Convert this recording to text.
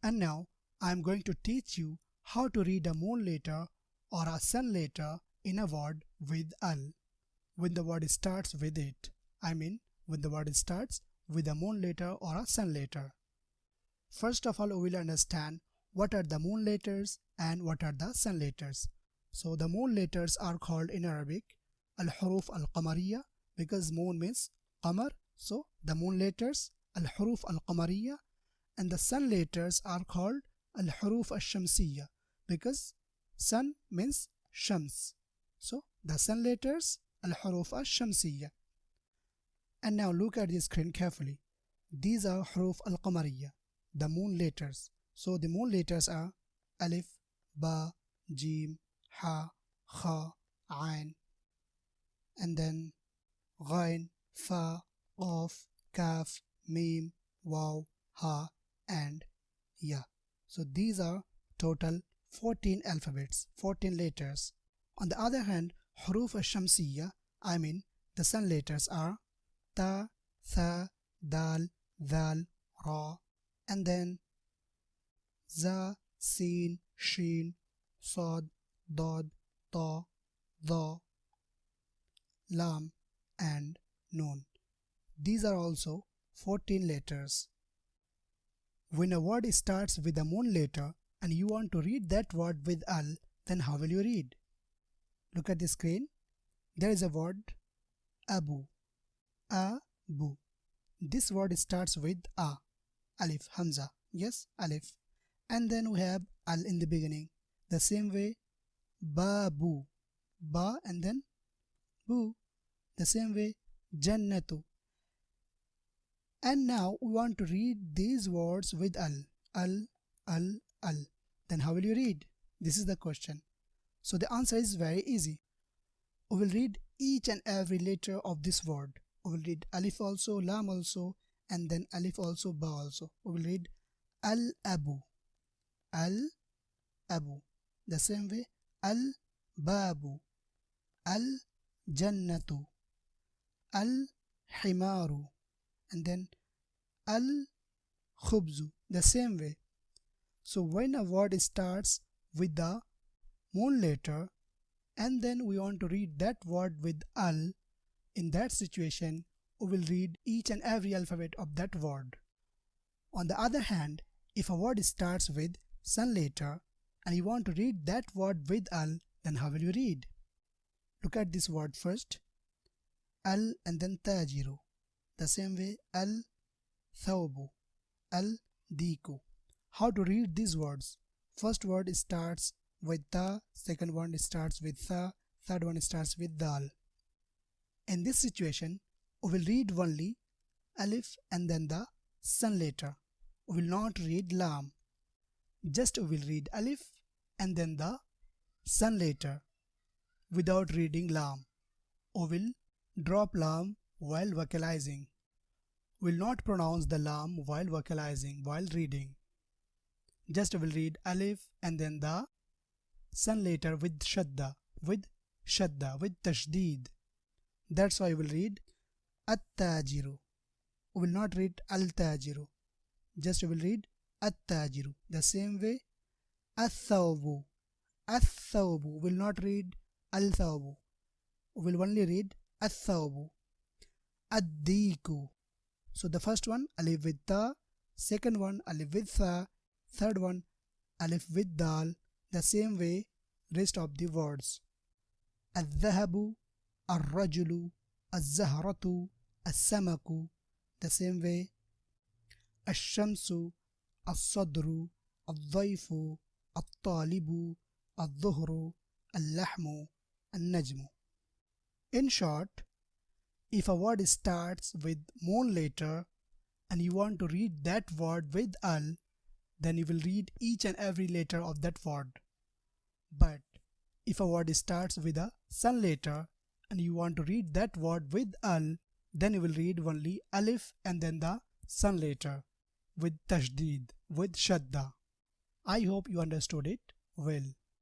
And now I am going to teach you how to read a moon letter or a sun letter in a word with al. When the word starts with it. When the word starts with a moon letter or a sun letter. First of all, we will understand what are the moon letters and what are the sun letters. So the moon letters are called in Arabic الحروف القمرية because moon means qamar. So the moon letters الحروف القمرية, and the sun letters are called الحروف الشمسية because sun means shams. So the sun letters الحروف الشمسية. And now look at the screen carefully. These are حروف القمرية, the moon letters. So the moon letters are alif, ba, jim, ha, kha, ain, and then ghain, fa, qaf, kaf, mim, waw, ha, and ya. So these are total 14 alphabets, 14 letters. On the other hand, حروف الشمسية, the sun letters are ta, tha, dal, dhal, ra, and then za, sin, shin, sad, dad, ta, dha, lam, and nun. These are also 14 letters. When a word starts with a moon letter and you want to read that word with al, then how will you read? Look at the screen. There is a word abu. Abu. This word starts with a. Alif, hamza. Yes, alif. And then we have al in the beginning. The same way, babu. Ba and then bu. The same way, jannatu. And now we want to read these words with al. Al, al, al. Then how will you read? This is the question. So the answer is very easy. We will read each and every letter of this word. We will read alif also, lam also, and then alif also, ba also. We will read al-abu. Al-abu. The same way, al-babu. Al-jannatu. Al-himaru. And then al-khubzu. The same way. So when a word starts with the moon letter and then we want to read that word with al, in that situation we will read each and every alphabet of that word. On the other hand, if a word starts with sun letter and you want to read that word with al, then how will you read? Look at this word first. Al and then tajiru. The same way, al thawbu, al diku. How to read these words? First word starts with ta, second one starts with tha, third one starts with dal. In this situation, we will read only alif and then the sun letter. We will not read lam. Just we will read alif and then the sun letter without reading lam. We will drop lam while vocalizing. We will not pronounce the lam while vocalizing, while reading. Just we will read alif and then the sun letter with shadda, with tashdid. That's why we will read at-tajiru. We will not read al-tajiru. Just we will read at-tajiru. The same way, ath-thawbu. Ath-thawbu. We will not read al-thawbu. We will only read ath-thawbu. Ad-diku. So the first one alif with ta, second one alif with tha, third one alif with dal. The same way rest of the words. Al-dhahabu, al-rajulu, al-zahratu, al-samaku. The same way. Al-shamsu, al-sadru, al-dhayfu, al-talibu, al-dhuhru, al-lahmu, al-najmu. In short, if a word starts with moon letter and you want to read that word with al, then you will read each and every letter of that word. But if a word starts with a sun letter and you want to read that word with al, then you will read only alif and then the sun letter with tashdid, with shadda. I hope you understood it well.